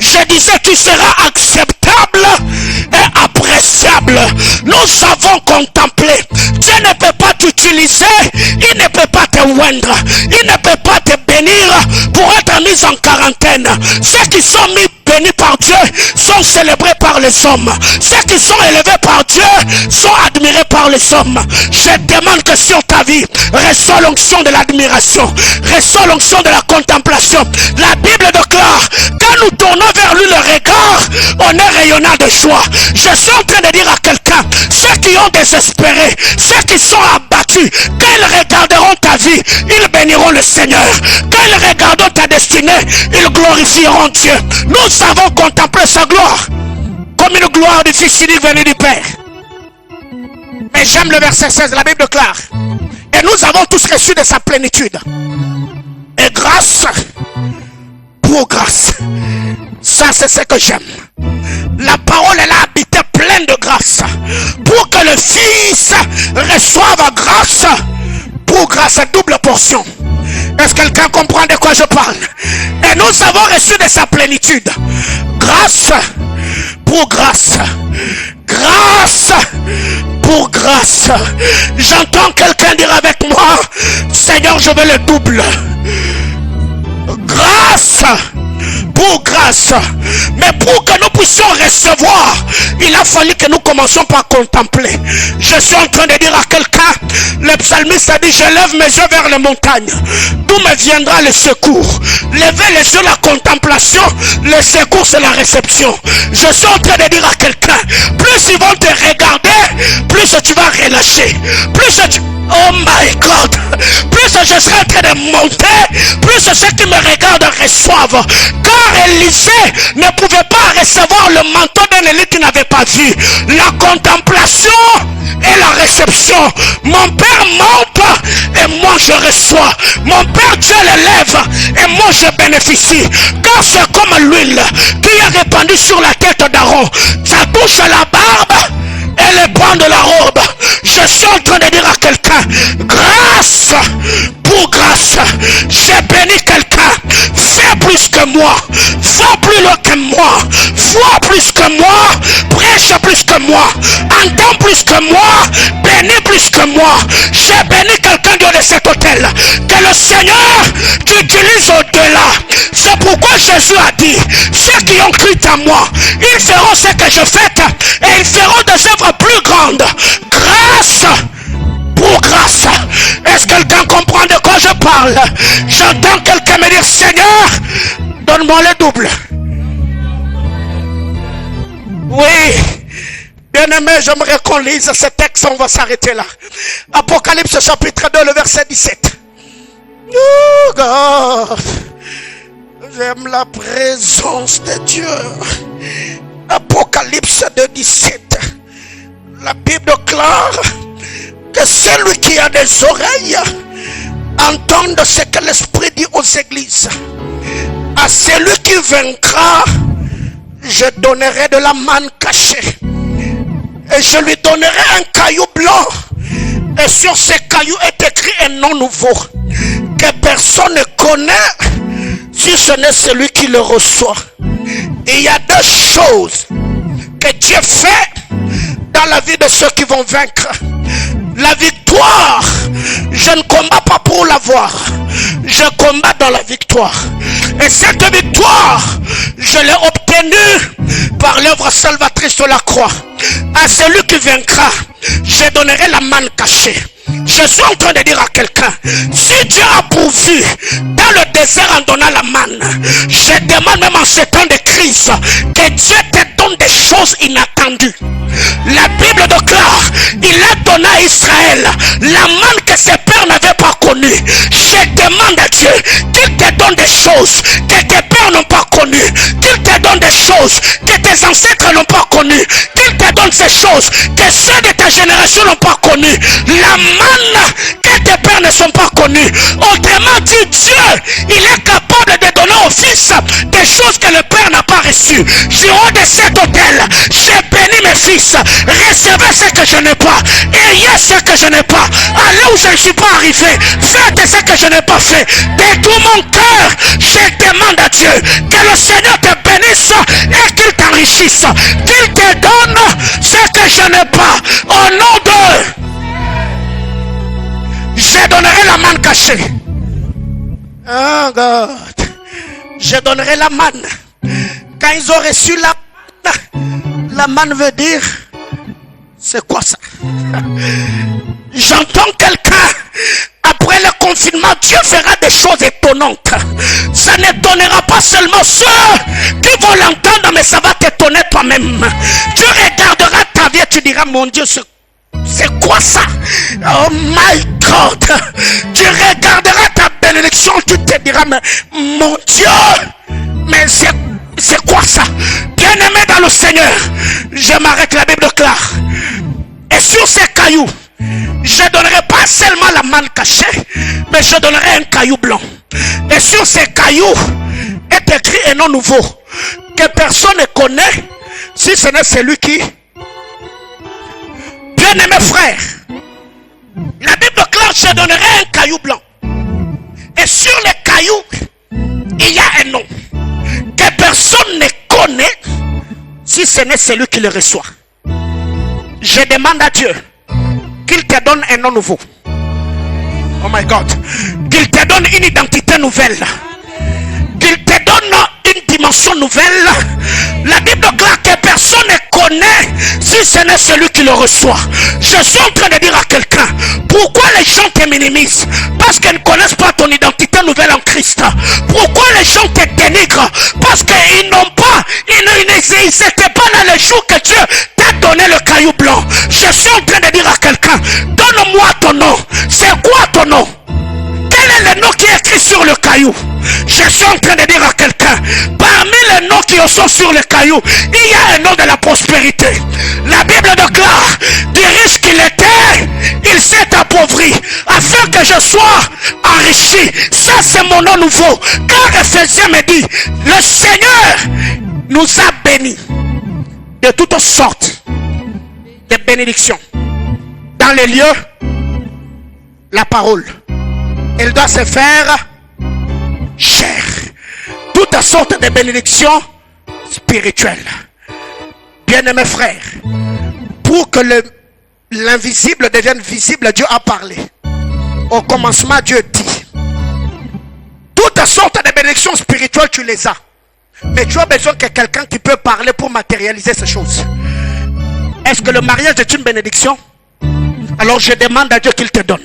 Je disais, tu seras acceptable et appréciable. Nous avons contemplé. Dieu ne peut pas t'utiliser, il ne peut pas te oindre, il ne peut pas te bénir pour être mis en quarantaine. Ceux qui sont mis bénis par Dieu sont célébrés par les hommes. Ceux qui sont élevés par Dieu sont admirés par les hommes. Je demande que sur ta vie reçois l'onction de l'admiration, reçois l'onction de la contemplation. La Bible déclare, quand nous tournons vers lui le regard, on est rayonnant de joie. Je suis en train de dire à quelqu'un, ceux qui ont désespéré, ceux qui sont abattus, quand ils regarderont ta vie, ils béniront le Seigneur. Quand ils regarderont ta destinée, ils glorifieront Dieu. Nous avons contemplé sa gloire comme une gloire du Fils unique venu du Père. Mais j'aime le verset 16, la Bible déclare, et nous avons tous reçu de sa plénitude. Et grâce pour grâce. Ça, c'est ce que j'aime. La parole, elle a habité pleine de grâce. Pour que le Fils reçoive grâce pour grâce, double portion. Est-ce que quelqu'un comprend de quoi je parle? Et nous avons reçu de sa plénitude. Grâce pour grâce. Grâce pour grâce. J'entends quelqu'un dire avec moi, Seigneur, je veux le double. Grâce pour grâce. Mais pour que nous puissions recevoir, il a fallu que nous commencions par contempler. Je suis en train de dire à quelqu'un, le psalmiste a dit, je lève mes yeux vers les montagnes. D'où me viendra le secours? Lever les yeux, la contemplation, le secours c'est la réception. Je suis en train de dire à quelqu'un, plus ils vont te regarder, plus tu vas relâcher. Plus tu... Oh my God, plus je serai en train de monter, plus ceux qui me regardent reçoivent. Car Élisée ne pouvait pas recevoir le manteau d'un Élie qui n'avait pas vu. La contemplation et la réception. Mon Père monte et moi je reçois. Mon Père Dieu l'élève et moi je bénéficie. Car c'est comme l'huile qui est répandue sur la tête d'Aaron. Ça touche à la barbe et les bancs de la robe. Je suis en train de dire à quelqu'un, grâce pour grâce. J'ai béni quelqu'un. fais plus que moi, va plus loin que moi, vois plus que moi, prêche plus que moi, entends plus que moi, bénis plus que moi. J'ai béni quelqu'un de cet hôtel, que le Seigneur t'utilise au-delà. C'est pourquoi Jésus a dit, ceux qui ont cru en moi, ils feront ce que je fais et ils feront des œuvres plus grandes. Grâce pour grâce. Est-ce que quelqu'un comprend de quoi je parle? J'entends quelqu'un me dire, Seigneur, donne-moi le double. Oui. Bien-aimé, j'aimerais qu'on lise ce texte, on va s'arrêter là. Apocalypse chapitre 2, le verset 17. Oh God, j'aime la présence de Dieu. Apocalypse 2, 17. La Bible déclare que celui qui a des oreilles entende ce que l'Esprit dit aux églises. À celui qui vaincra, je donnerai de la manne cachée. Et je lui donnerai un caillou blanc. Et sur ce caillou est écrit un nom nouveau que personne ne connaît si ce n'est celui qui le reçoit. Et il y a deux choses que Dieu fait dans la vie de ceux qui vont vaincre. La victoire, je ne combats pas pour l'avoir, je combats dans la victoire. Et cette victoire, je l'ai obtenue par l'œuvre salvatrice de la croix. À celui qui vaincra, je donnerai la manne cachée. Je suis en train de dire à quelqu'un, si Dieu a pourvu dans le désert en donnant la manne, je demande même en ce temps de crise que Dieu te donne des choses inattendues. La Bible déclare, il a donné à Israël la manne que ses pères n'avaient pas connue. Je demande à Dieu qu'il te donne des choses que tes pères n'ont pas connues, qu'il te donne des choses que tes ancêtres n'ont pas connues, qu'il te donne ces choses que ceux de ta génération n'ont pas connues. La manne que tes pères ne sont pas connus. Autrement dit, Dieu, il est capable de donner au fils des choses que le père n'a pas reçues. Du haut de cet hôtel, j'ai béni mes fils. Recevez ce que je n'ai pas. Ayez ce que je n'ai pas. Allez où je ne suis pas arrivé. Faites ce que je n'ai pas fait. De tout mon cœur, je demande à Dieu que le Seigneur te bénisse et qu'il t'enrichisse. Qu'il te donne ce que je n'ai pas. Au nom de... Je donnerai la manne cachée. Oh God. Je donnerai la manne. Quand ils ont reçu la manne veut dire, c'est quoi ça? J'entends quelqu'un, après le confinement, Dieu fera des choses étonnantes. Ça n'étonnera pas seulement ceux qui vont l'entendre, mais ça va t'étonner toi-même. Tu regarderas ta vie et tu diras, mon Dieu, c'est quoi ça? Oh my God. Tu regarderas ta bénédiction, tu te diras, mais mon Dieu, mais c'est quoi ça? Bien-aimé dans le Seigneur, je m'arrête, la Bible déclare. Et sur ces cailloux, je ne donnerai pas seulement la manne cachée, mais je donnerai un caillou blanc. Et sur ces cailloux est écrit un nom nouveau que personne ne connaît si ce n'est celui qui... Bien-aimé frère, la Bible déclare, je donnerai un caillou blanc. Et sur les cailloux, il y a un nom que personne ne connaît si ce n'est celui qui le reçoit. Je demande à Dieu qu'il te donne un nom nouveau. Oh my God. Qu'il te donne une identité nouvelle. Qu'il te donne une dimension nouvelle. La Bible déclare que personne ne connaît si ce n'est celui qui le reçoit. Je suis en train de dire à quelqu'un, pourquoi les gens te minimisent? Parce qu'ils ne connaissent pas ton identité nouvelle en Christ. Pourquoi les gens te dénigrent? Parce qu'ils n'ont pas, ils n'étaient pas dans le jour que Dieu t'a donné le caillou blanc. Je suis en train de dire à quelqu'un, donne-moi ton nom. C'est quoi ton nom? Quel est le nom qui est écrit sur le caillou? Je suis en train de dire à quelqu'un, parmi les noms qui sont sur le caillou, il y a un nom de la prospérité. La Bible déclare, du riche qu'il était, il s'est appauvri, afin que je sois enrichi. Ça c'est mon nom nouveau. Car Ephésiens me dit, le Seigneur nous a bénis de toutes sortes de bénédictions. Dans les lieux, la parole, elle doit se faire chair. toutes sortes de bénédictions spirituelles. Bien-aimés frères, pour que l'invisible devienne visible, Dieu a parlé. Au commencement, Dieu dit. Toutes sortes de bénédictions spirituelles, tu les as. Mais tu as besoin que quelqu'un qui peut parler pour matérialiser ces choses. Est-ce que le mariage est une bénédiction? Alors je demande à Dieu qu'il te donne.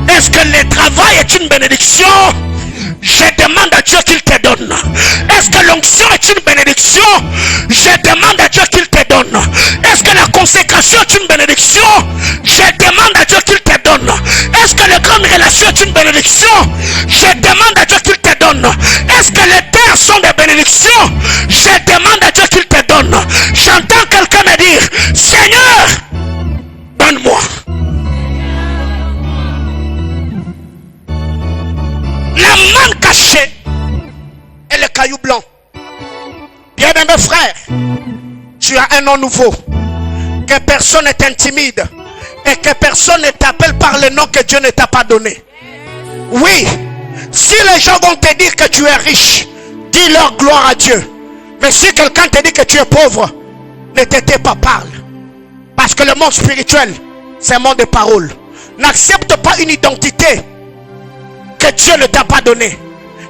Est-ce que le travail est une bénédiction? Je demande à Dieu qu'il te donne. Est-ce que l'onction est une bénédiction? Je demande à Dieu qu'il te donne. Est-ce que la consécration est une bénédiction? Je demande à Dieu qu'il te donne. Est-ce que les grandes relations est une bénédiction? Je demande à Dieu qu'il te donne. Est-ce que les terres sont des bénédictions? Je demande à Dieu qu'il te donne. J'entends quelqu'un me dire, Seigneur, donne-moi. La manne cachée et le caillou blanc. Bien-aimé frère, tu as un nom nouveau. Que personne ne t'intimide et que personne ne t'appelle par le nom que Dieu ne t'a pas donné. Oui, si les gens vont te dire que tu es riche, dis leur gloire à Dieu. Mais si quelqu'un te dit que tu es pauvre, ne te tais pas, parle. Parce que le monde spirituel, c'est un monde de paroles. N'accepte pas une identité que Dieu ne t'a pas donné.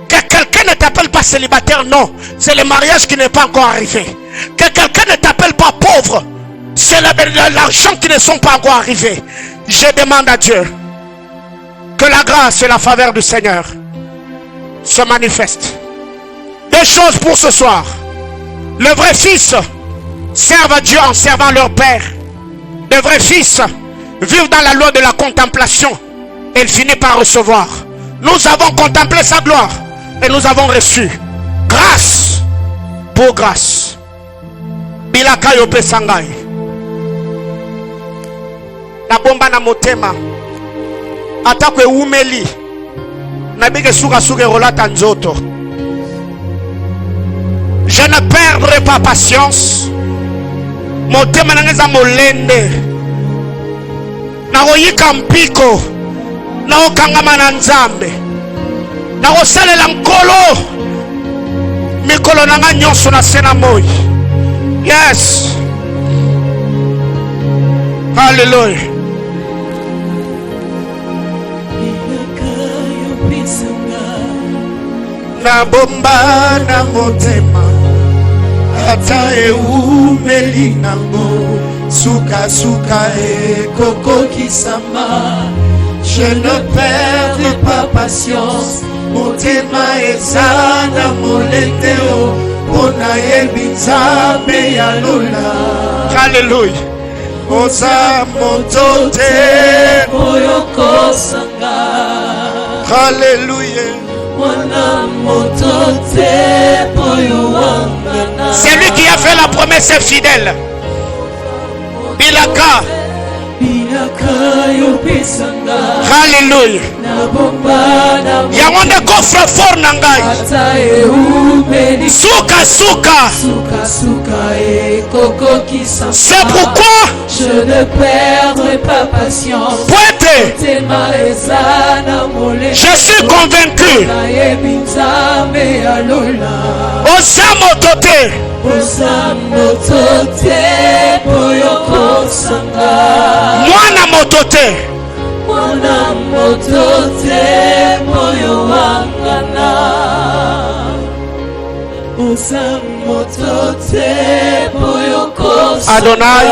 Que quelqu'un ne t'appelle pas célibataire, non. C'est le mariage qui n'est pas encore arrivé. Que quelqu'un ne t'appelle pas pauvre, c'est l'argent qui ne sont pas encore arrivés. Je demande à Dieu que la grâce et la faveur du Seigneur se manifestent. Deux choses pour ce soir. Le vrai fils serve à Dieu en servant leur père. Le vrai fils vivent dans la loi de la contemplation et il finit par recevoir. Nous avons contemplé sa gloire et nous avons reçu grâce pour grâce. Bilaka yope sangai. Na bomba na motema. Atakwe umeli. Na bige suga suga rolata nzoto. Je ne perdrai pas patience. Motema nangeza molende. Na oyika mpiko. Na okangama na nzambe. Na osalela nkolo. Mikolo nanga nyonso na sena moi. Yes. Hallelujah. Na bomba na motema ata eumeli nango suka suka koko kisama. Je ne perdrai pas patience. Motema ezana moleteo ona yebinzabe ya lola. Hallelujah. Oza motote moyoko sanga. Hallelujah. C'est lui qui a fait la promesse fidèle. Bilaka. Hallelujah. Yawande coffre fort nangai. Souka souka. C'est pourquoi je ne perdrai pas patience. Poète. Je suis convaincu. Osamotote. Mwana motote. Adonai,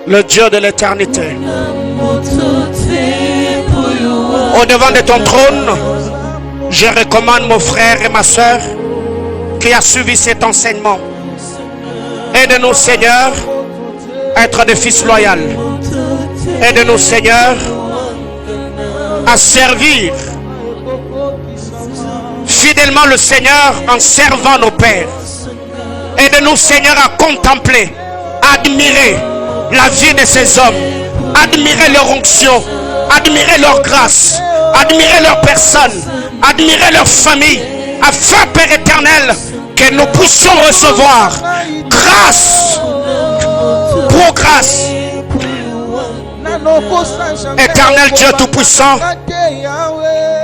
le Dieu de l'éternité, au devant de ton trône, je recommande mon frère et ma soeur qui a suivi cet enseignement. Aide-nous, Seigneur, à être des fils loyaux. Aide-nous, Seigneur, à servir fidèlement le Seigneur en servant nos pères. Aide-nous, Seigneur, à contempler, à admirer la vie de ces hommes, admirer leur onction, admirer leur grâce, admirer leur personne, admirer leur famille, afin, Père éternel, que nous puissions recevoir grâce pour grâce. Éternel Dieu Tout-Puissant,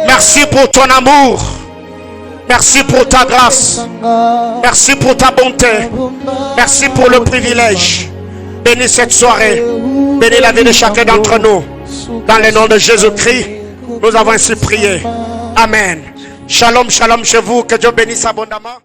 merci pour ton amour, Merci pour ta grâce. Merci pour ta bonté. Merci pour le privilège. Bénis cette soirée. Bénis la vie de chacun d'entre nous. Dans le nom de Jésus-Christ, nous avons ainsi prié. Amen. Shalom, shalom chez vous. Que Dieu bénisse abondamment.